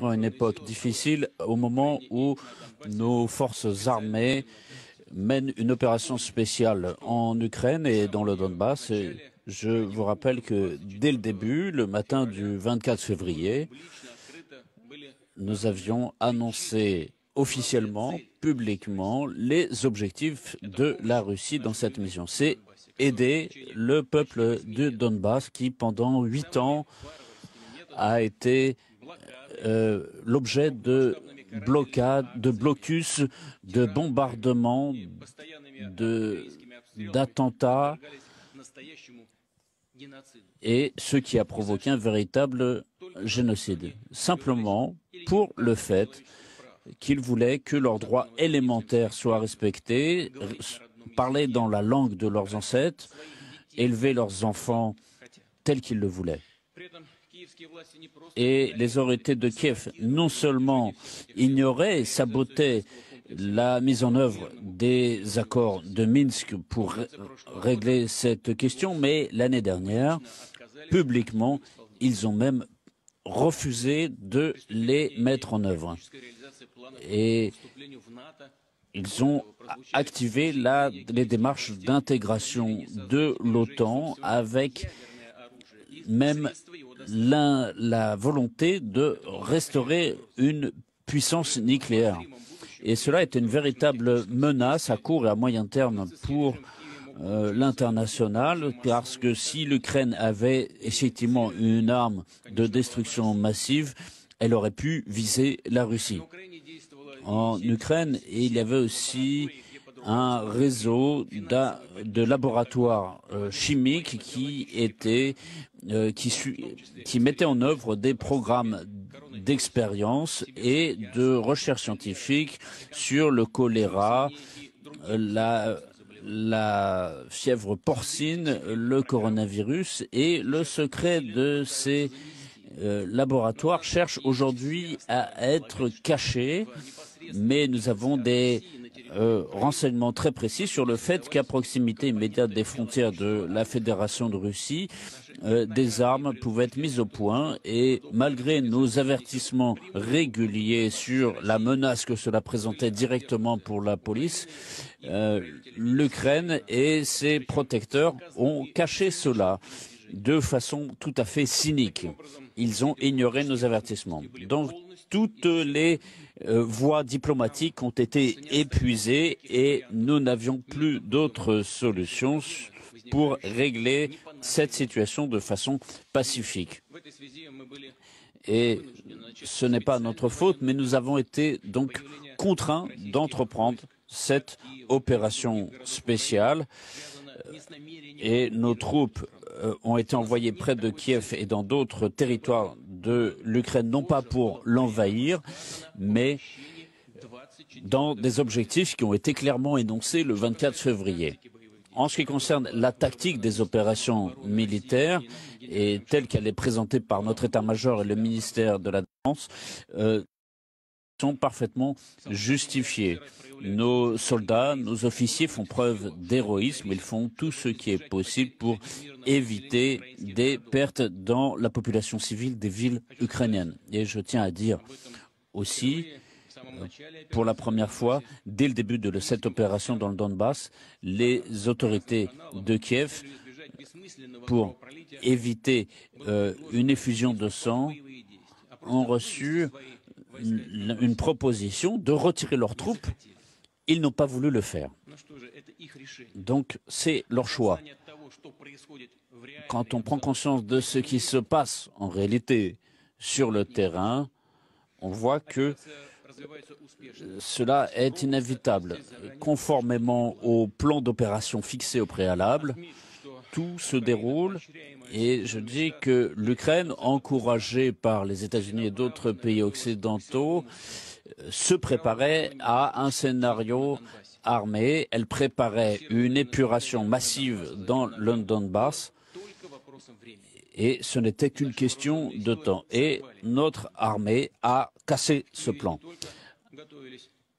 vivons une époque difficile au moment où nos forces armées mènent une opération spéciale en Ukraine et dans le Donbass. Et je vous rappelle que dès le début, le matin du 24 février, nous avions annoncé officiellement, publiquement, les objectifs de la Russie dans cette mission. C'est aider le peuple du Donbass qui, pendant 8 ans, a été l'objet de blocades, de blocus, de bombardements, d'attentats, et ce qui a provoqué un véritable génocide. Simplement pour le fait qu'ils voulaient que leurs droits élémentaires soient respectés, parler dans la langue de leurs ancêtres, élever leurs enfants tels qu'ils le voulaient. Et les autorités de Kiev non seulement ignoraient et sabotaient la mise en œuvre des accords de Minsk pour régler cette question, mais l'année dernière, publiquement, ils ont même refusé de les mettre en œuvre. Et ils ont activé les démarches d'intégration de l'OTAN avec même la volonté de restaurer une puissance nucléaire. Et cela est une véritable menace à court et à moyen terme pour l'international, parce que si l'Ukraine avait effectivement une arme de destruction massive, elle aurait pu viser la Russie. En Ukraine, il y avait aussi un réseau de laboratoires chimiques qui mettaient en œuvre des programmes d'expérience et de recherche scientifique sur le choléra, la fièvre porcine, le coronavirus, et le secret de ces laboratoires cherche aujourd'hui à être caché, mais nous avons des renseignements très précis sur le fait qu'à proximité immédiate des frontières de la Fédération de Russie, des armes pouvaient être mises au point, et malgré nos avertissements réguliers sur la menace que cela présentait directement pour la police, l'Ukraine et ses protecteurs ont caché cela de façon tout à fait cynique. Ils ont ignoré nos avertissements. Donc, toutes les voies diplomatiques ont été épuisées et nous n'avions plus d'autre solution pour régler cette situation de façon pacifique. Et ce n'est pas notre faute, mais nous avons été donc contraints d'entreprendre cette opération spéciale et nos troupes ont été envoyées près de Kiev et dans d'autres territoires de l'Ukraine, non pas pour l'envahir, mais dans des objectifs qui ont été clairement énoncés le 24 février. En ce qui concerne la tactique des opérations militaires, et telle qu'elle est présentée par notre état-major et le ministère de la Défense, sont parfaitement justifiées. Nos soldats, nos officiers font preuve d'héroïsme, ils font tout ce qui est possible pour éviter des pertes dans la population civile des villes ukrainiennes. Et je tiens à dire aussi, pour la première fois, dès le début de cette opération dans le Donbass, les autorités de Kiev, pour éviter une effusion de sang, ont reçu une proposition de retirer leurs troupes. Ils n'ont pas voulu le faire. Donc, c'est leur choix. Quand on prend conscience de ce qui se passe en réalité sur le terrain, on voit que cela est inévitable. Conformément au plan d'opération fixé au préalable, tout se déroule et je dis que l'Ukraine, encouragée par les États-Unis et d'autres pays occidentaux, se préparait à un scénario armé. Elle préparait une épuration massive dans le Donbass et ce n'était qu'une question de temps. Et notre armée a cassé ce plan.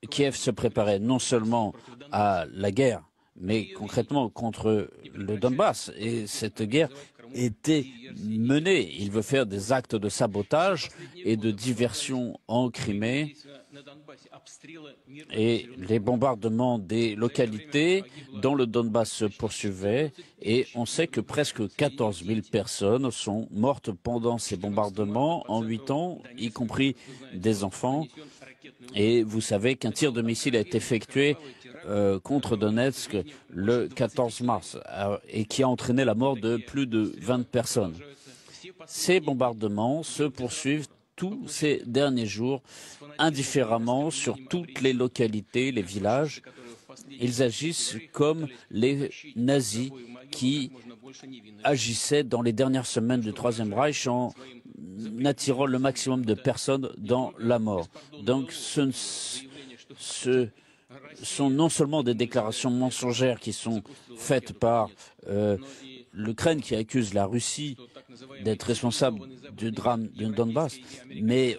Kiev se préparait non seulement à la guerre, mais concrètement contre le Donbass. Et cette guerre été mené. Il veut faire des actes de sabotage et de diversion en Crimée. Et les bombardements des localités dans le Donbass se poursuivaient et on sait que presque 14 000 personnes sont mortes pendant ces bombardements en 8 ans, y compris des enfants. Et vous savez qu'un tir de missile a été effectué contre Donetsk le 14 mars et qui a entraîné la mort de plus de 20 personnes. Ces bombardements se poursuivent tous ces derniers jours, indifféremment sur toutes les localités, les villages. Ils agissent comme les nazis qui agissaient dans les dernières semaines du Troisième Reich en attirant le maximum de personnes dans la mort. Donc ce sont non seulement des déclarations mensongères qui sont faites par l'Ukraine qui accuse la Russie d'être responsable du drame du Donbass, mais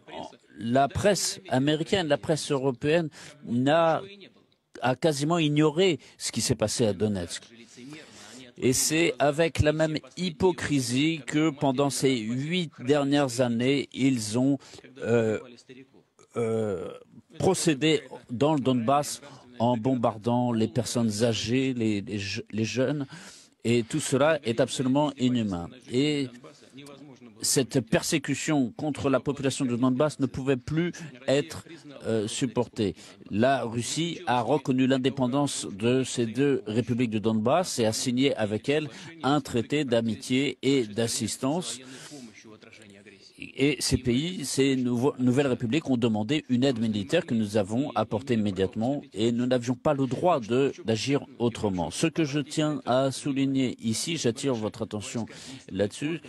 la presse américaine, la presse européenne a quasiment ignoré ce qui s'est passé à Donetsk. Et c'est avec la même hypocrisie que pendant ces 8 dernières années, ils ont procédé dans le Donbass en bombardant les personnes âgées, les jeunes, et tout cela est absolument inhumain. Et cette persécution contre la population du Donbass ne pouvait plus être supportée. La Russie a reconnu l'indépendance de ces deux républiques du Donbass et a signé avec elles un traité d'amitié et d'assistance. Et ces pays, ces nouvelles républiques ont demandé une aide militaire que nous avons apportée immédiatement et nous n'avions pas le droit d'agir autrement. Ce que je tiens à souligner ici, j'attire votre attention là-dessus,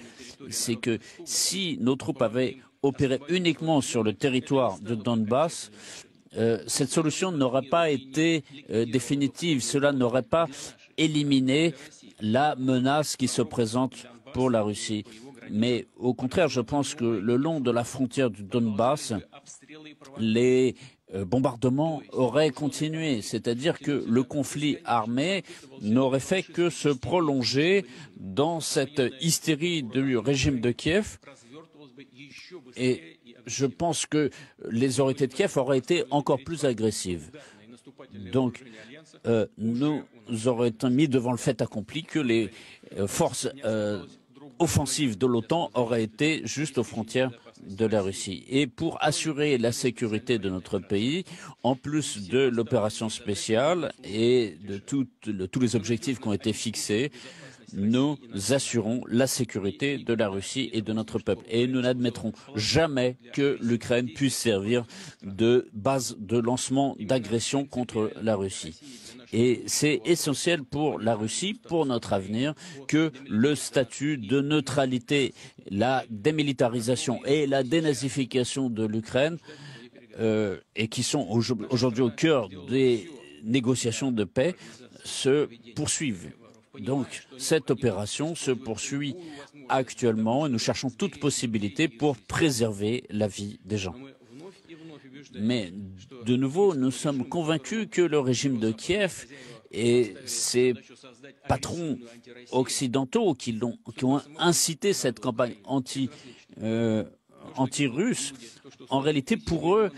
c'est que si nos troupes avaient opéré uniquement sur le territoire de Donbass, cette solution n'aurait pas été définitive. Cela n'aurait pas éliminé la menace qui se présente pour la Russie. Mais au contraire, je pense que le long de la frontière du Donbass, les bombardements auraient continué. C'est-à-dire que le conflit armé n'aurait fait que se prolonger dans cette hystérie du régime de Kiev. Et je pense que les autorités de Kiev auraient été encore plus agressives. Donc, nous aurions mis devant le fait accompli que les forces offensive de l'OTAN aurait été juste aux frontières de la Russie. Et pour assurer la sécurité de notre pays, en plus de l'opération spéciale et de tous les objectifs qui ont été fixés, nous assurons la sécurité de la Russie et de notre peuple. Et nous n'admettrons jamais que l'Ukraine puisse servir de base de lancement d'agression contre la Russie. Et c'est essentiel pour la Russie, pour notre avenir, que le statut de neutralité, la démilitarisation et la dénazification de l'Ukraine, et qui sont aujourd'hui au cœur des négociations de paix, se poursuivent. Donc, cette opération se poursuit actuellement et nous cherchons toute possibilité pour préserver la vie des gens. Mais, de nouveau, nous sommes convaincus que le régime de Kiev et ses patrons occidentaux qui ont incité cette campagne anti-russe, en réalité, pour eux,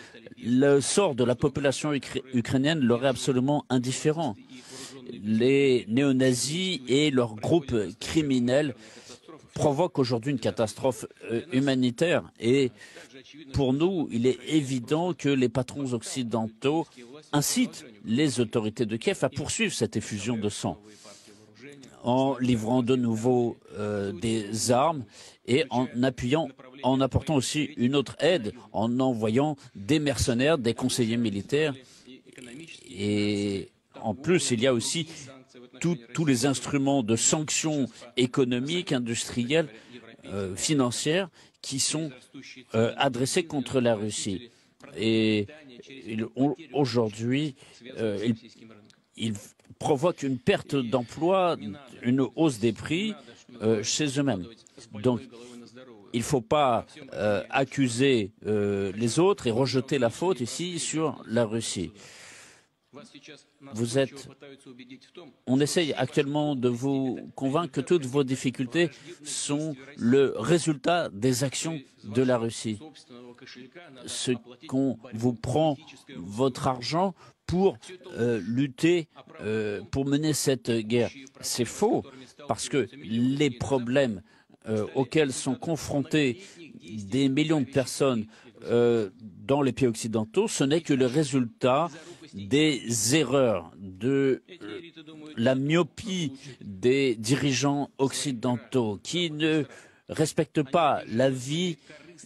le sort de la population ukrainienne leur est absolument indifférent. Les néo-nazis et leurs groupes criminels provoquent aujourd'hui une catastrophe humanitaire et pour nous, il est évident que les patrons occidentaux incitent les autorités de Kiev à poursuivre cette effusion de sang en livrant de nouveau des armes et en apportant aussi une autre aide, en envoyant des mercenaires, des conseillers militaires. Et en plus, il y a aussi tous les instruments de sanctions économiques, industrielles, financières qui sont adressés contre la Russie. Et aujourd'hui, il provoque une perte d'emploi, une hausse des prix chez eux-mêmes. Donc, il ne faut pas accuser les autres et rejeter la faute ici sur la Russie. On essaye actuellement de vous convaincre que toutes vos difficultés sont le résultat des actions de la Russie. Ce qu'on vous prend votre argent pour lutter, pour mener cette guerre. C'est faux, parce que les problèmes auxquels sont confrontés des millions de personnes dans les pays occidentaux, ce n'est que le résultat des erreurs, de la myopie des dirigeants occidentaux qui ne respectent pas la vie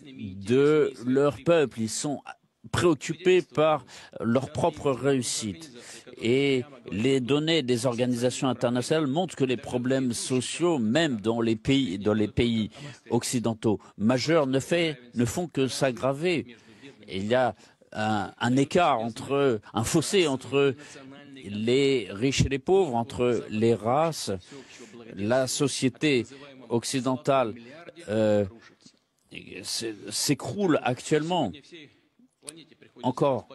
de leur peuple. Ils sont préoccupés par leur propre réussite. Et les données des organisations internationales montrent que les problèmes sociaux, même dans les pays occidentaux majeurs, ne font que s'aggraver. Il y a un écart un fossé entre les riches et les pauvres, entre les races. La société occidentale s'écroule actuellement. Encore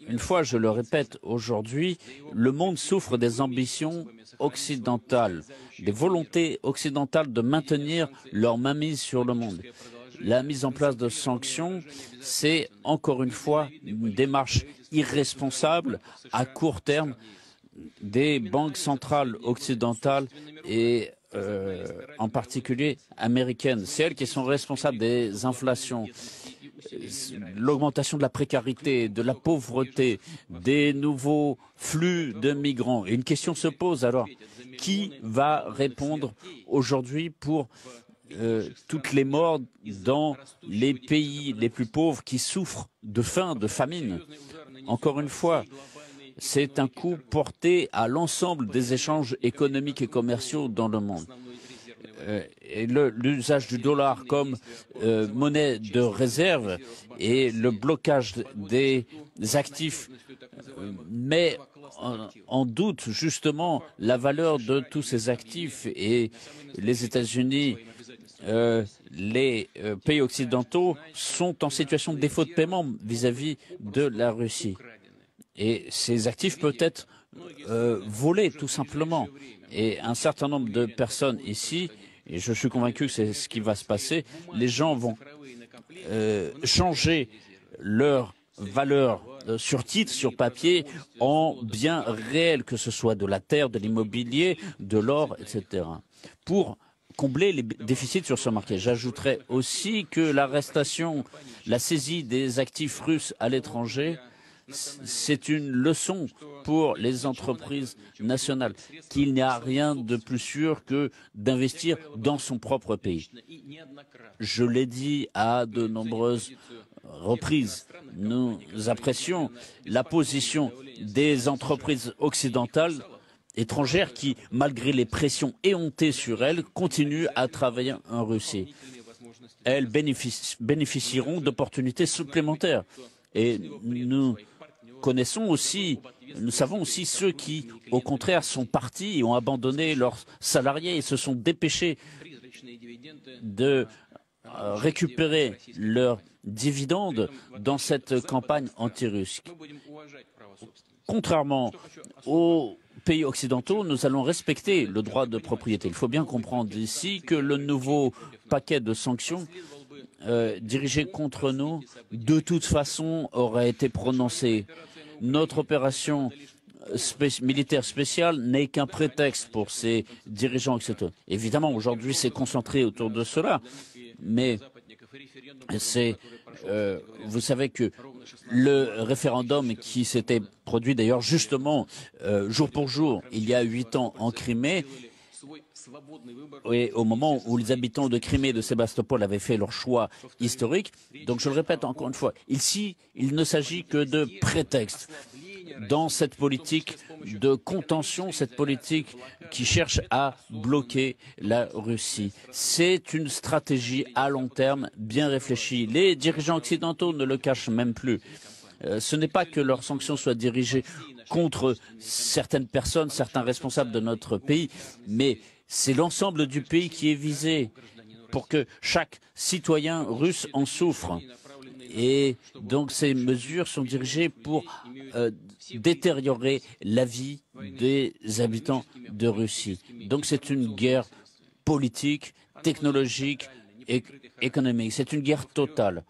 une fois, je le répète, aujourd'hui, le monde souffre des ambitions occidentales, des volontés occidentales de maintenir leur mainmise sur le monde. La mise en place de sanctions, c'est encore une fois une démarche irresponsable à court terme des banques centrales occidentales et en particulier américaines. C'est elles qui sont responsables des inflations, l'augmentation de la précarité, de la pauvreté, des nouveaux flux de migrants. Et une question se pose alors, qui va répondre aujourd'hui pour toutes les morts dans les pays les plus pauvres qui souffrent de faim, de famine? Encore une fois, c'est un coup porté à l'ensemble des échanges économiques et commerciaux dans le monde. Et l'usage du dollar comme monnaie de réserve et le blocage des actifs met en doute justement la valeur de tous ces actifs. Et les États-Unis, les pays occidentaux sont en situation de défaut de paiement vis-à-vis de la Russie. Et ces actifs peuvent être volés tout simplement. Et un certain nombre de personnes ici, et je suis convaincu que c'est ce qui va se passer, les gens vont changer leur valeur sur titre, sur papier, en biens réels, que ce soit de la terre, de l'immobilier, de l'or, etc., pour combler les déficits sur ce marché. J'ajouterais aussi que l'arrestation, la saisie des actifs russes à l'étranger, c'est une leçon pour les entreprises nationales, qu'il n'y a rien de plus sûr que d'investir dans son propre pays. Je l'ai dit à de nombreuses reprises, nous apprécions la position des entreprises occidentales étrangères qui, malgré les pressions éhontées sur elles, continuent à travailler en Russie. Elles bénéficieront d'opportunités supplémentaires. Et nous savons aussi ceux qui, au contraire, sont partis et ont abandonné leurs salariés et se sont dépêchés de récupérer leurs dividendes dans cette campagne anti-russe. Contrairement aux pays occidentaux, nous allons respecter le droit de propriété. Il faut bien comprendre ici que le nouveau paquet de sanctions dirigé contre nous, de toute façon, aurait été prononcé. Notre opération militaire spéciale n'est qu'un prétexte pour ces dirigeants, etc. Évidemment, aujourd'hui, c'est concentré autour de cela, mais vous savez que le référendum qui s'était produit d'ailleurs justement jour pour jour, il y a 8 ans en Crimée, et au moment où les habitants de Crimée et de Sébastopol avaient fait leur choix historique. Donc je le répète encore une fois, ici, il ne s'agit que de prétexte dans cette politique de contention, cette politique qui cherche à bloquer la Russie. C'est une stratégie à long terme bien réfléchie. Les dirigeants occidentaux ne le cachent même plus. Ce n'est pas que leurs sanctions soient dirigées contre certaines personnes, certains responsables de notre pays, mais c'est l'ensemble du pays qui est visé pour que chaque citoyen russe en souffre. Et donc ces mesures sont dirigées pour détériorer la vie des habitants de Russie. Donc c'est une guerre politique, technologique et économique. C'est une guerre totale.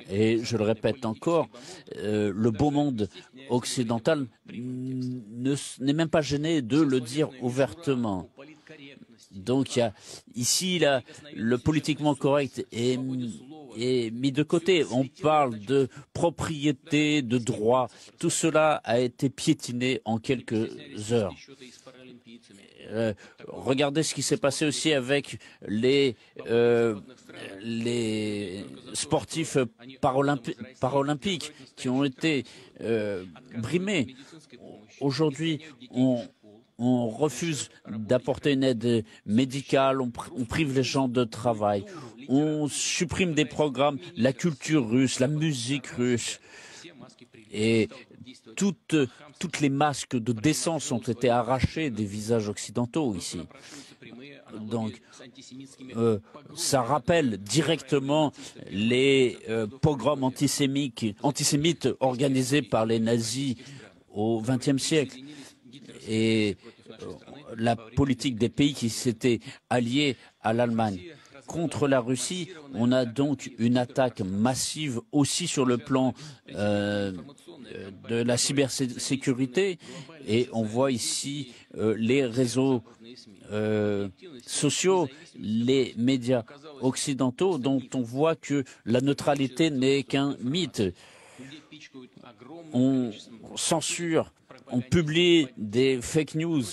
Et je le répète encore, le beau monde occidental n'est même pas gêné de le dire ouvertement. Donc ici, le politiquement correct est mis de côté. On parle de propriété, de droit. Tout cela a été piétiné en quelques heures. Regardez ce qui s'est passé aussi avec les sportifs paralympiques qui ont été brimés. Aujourd'hui, on refuse d'apporter une aide médicale, on prive les gens de travail, on supprime des programmes, la culture russe, la musique russe, et toutes les masques de décence ont été arrachées des visages occidentaux ici. Donc, ça rappelle directement les pogroms antisémites organisés par les nazis au XXe siècle. Et la politique des pays qui s'étaient alliés à l'Allemagne. Contre la Russie, on a donc une attaque massive aussi sur le plan de la cybersécurité et on voit ici les réseaux sociaux, les médias occidentaux dont on voit que la neutralité n'est qu'un mythe. On censure, on publie des fake news.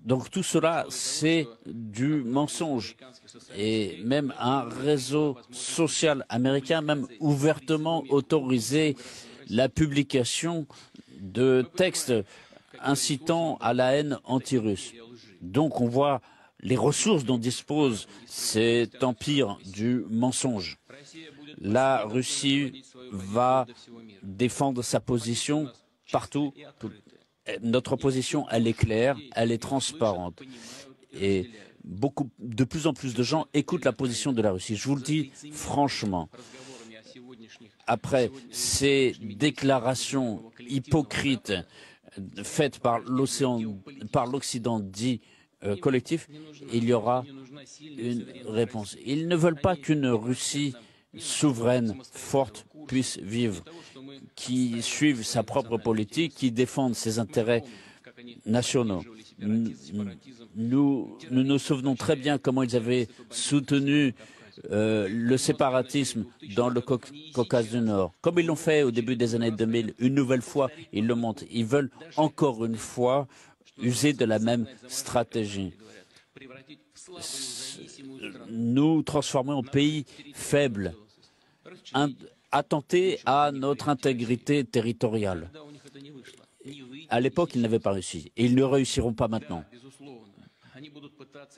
Donc tout cela, c'est du mensonge. Et même un réseau social américain, même ouvertement autorisé la publication de textes incitant à la haine anti-russe. Donc on voit les ressources dont dispose cet empire du mensonge. La Russie va défendre sa position partout. Notre position, elle est claire, elle est transparente. Et de plus en plus de gens écoutent la position de la Russie. Je vous le dis franchement. Après ces déclarations hypocrites faites par l'Occident dit collectif, il y aura une réponse. Ils ne veulent pas qu'une Russie souveraine, forte, puisse vivre, qui suive sa propre politique, qui défende ses intérêts nationaux. Nous nous souvenons très bien comment ils avaient soutenu le séparatisme dans le Caucase du Nord. Comme ils l'ont fait au début des années 2000, une nouvelle fois, ils le montrent. Ils veulent encore une fois user de la même stratégie. Nous transformer en pays faible, attenter à notre intégrité territoriale. À l'époque, ils n'avaient pas réussi et ils ne réussiront pas maintenant.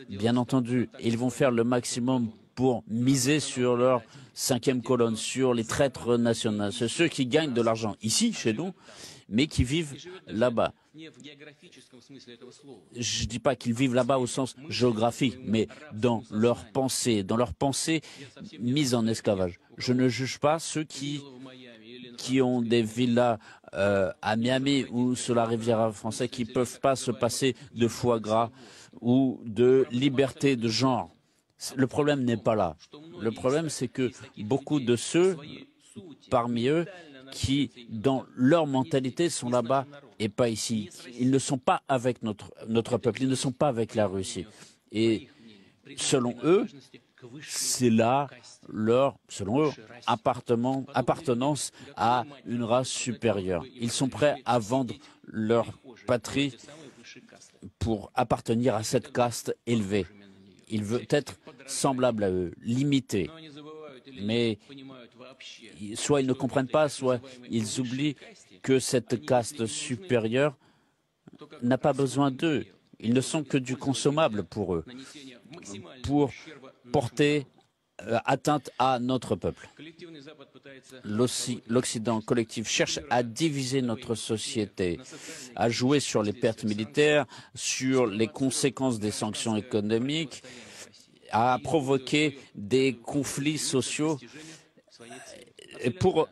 Bien entendu, ils vont faire le maximum pour miser sur leur cinquième colonne, sur les traîtres nationaux, c'est ceux qui gagnent de l'argent ici, chez nous, mais qui vivent là-bas. Je ne dis pas qu'ils vivent là-bas au sens géographique, mais dans leur pensée mise en esclavage. Je ne juge pas ceux qui ont des villas à Miami ou sur la Riviera française qui ne peuvent pas se passer de foie gras ou de liberté de genre. Le problème n'est pas là. Le problème, c'est que beaucoup de ceux parmi eux qui, dans leur mentalité, sont là-bas et pas ici. Ils ne sont pas avec notre peuple, ils ne sont pas avec la Russie. Et selon eux, c'est là leur, selon eux, appartenance à une race supérieure. Ils sont prêts à vendre leur patrie pour appartenir à cette caste élevée. Il veut être semblable à eux, limité. Mais soit ils ne comprennent pas, soit ils oublient que cette caste supérieure n'a pas besoin d'eux. Ils ne sont que du consommable pour eux, pour porter atteinte à notre peuple. L'Occident collectif cherche à diviser notre société, à jouer sur les pertes militaires, sur les conséquences des sanctions économiques, à provoquer des conflits sociaux pour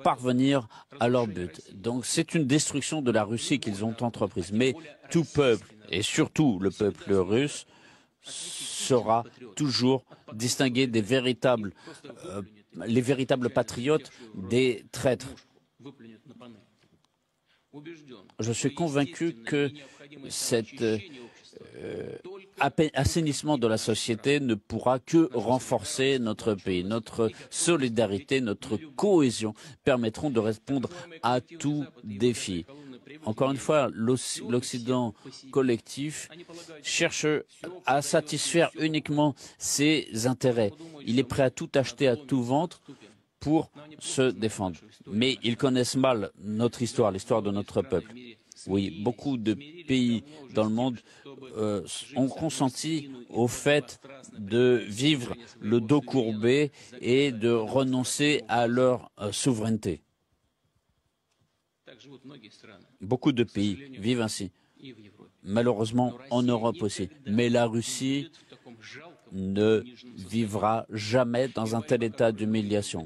parvenir à leur but. Donc c'est une destruction de la Russie qu'ils ont entreprise. Mais tout peuple, et surtout le peuple russe, sera toujours distingué des les véritables patriotes des traîtres. Je suis convaincu que cet assainissement de la société ne pourra que renforcer notre pays. Notre solidarité, notre cohésion permettront de répondre à tout défi. Encore une fois, l'Occident collectif cherche à satisfaire uniquement ses intérêts. Il est prêt à tout acheter, à tout vendre pour se défendre. Mais ils connaissent mal notre histoire, l'histoire de notre peuple. Oui, beaucoup de pays dans le monde ont consenti au fait de vivre le dos courbé et de renoncer à leur souveraineté. Beaucoup de pays vivent ainsi, malheureusement en Europe aussi. Mais la Russie ne vivra jamais dans un tel état d'humiliation.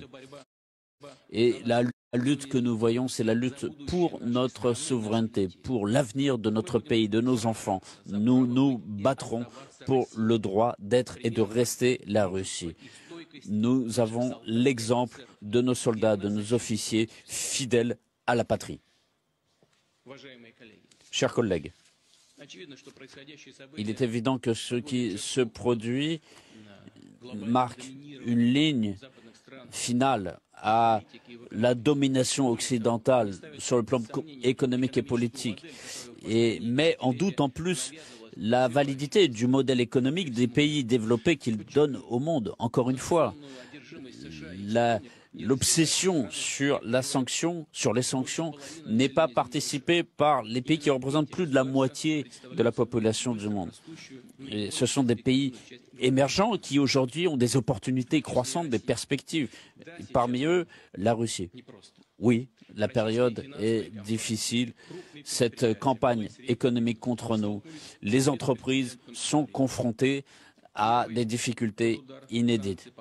Et la lutte que nous voyons, c'est la lutte pour notre souveraineté, pour l'avenir de notre pays, de nos enfants. Nous nous battrons pour le droit d'être et de rester la Russie. Nous avons l'exemple de nos soldats, de nos officiers fidèles à la patrie. Chers collègues, il est évident que ce qui se produit marque une ligne finale à la domination occidentale sur le plan économique et politique et met en doute en plus la validité du modèle économique des pays développés qu'ils donnent au monde. Encore une fois, l'obsession sur les sanctions n'est pas participée par les pays qui représentent plus de la moitié de la population du monde. Et ce sont des pays émergents qui aujourd'hui ont des opportunités croissantes, des perspectives. Parmi eux, la Russie. Oui, la période est difficile. Cette campagne économique contre nous, les entreprises sont confrontées à des difficultés inédites.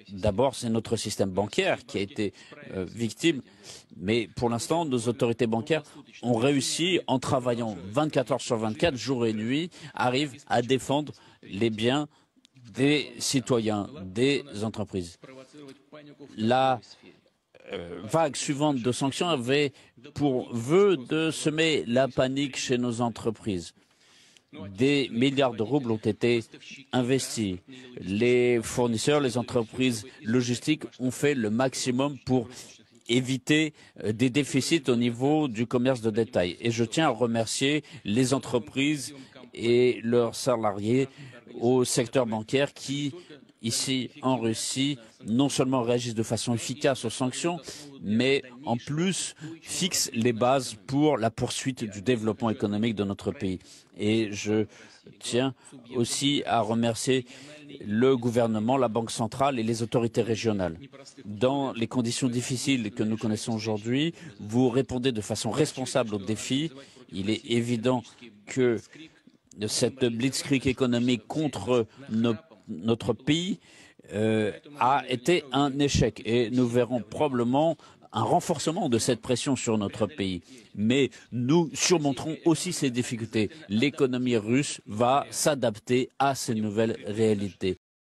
D'abord, c'est notre système bancaire qui a été victime, mais pour l'instant, nos autorités bancaires ont réussi, en travaillant 24 heures sur 24, jour et nuit, arrivent à défendre les biens des citoyens, des entreprises. La vague suivante de sanctions avait pour vœu de semer la panique chez nos entreprises. Des milliards de roubles ont été investis. Les fournisseurs, les entreprises logistiques ont fait le maximum pour éviter des déficits au niveau du commerce de détail. Et je tiens à remercier les entreprises et leurs salariés au secteur bancaire qui, ici en Russie, non seulement réagissent de façon efficace aux sanctions, mais en plus fixent les bases pour la poursuite du développement économique de notre pays. Et je tiens aussi à remercier le gouvernement, la Banque centrale et les autorités régionales. Dans les conditions difficiles que nous connaissons aujourd'hui, vous répondez de façon responsable aux défis. Il est évident que cette blitzkrieg économique contre notre pays a été un échec et nous verrons probablement un renforcement de cette pression sur notre pays. Mais nous surmonterons aussi ces difficultés. L'économie russe va s'adapter à ces nouvelles réalités.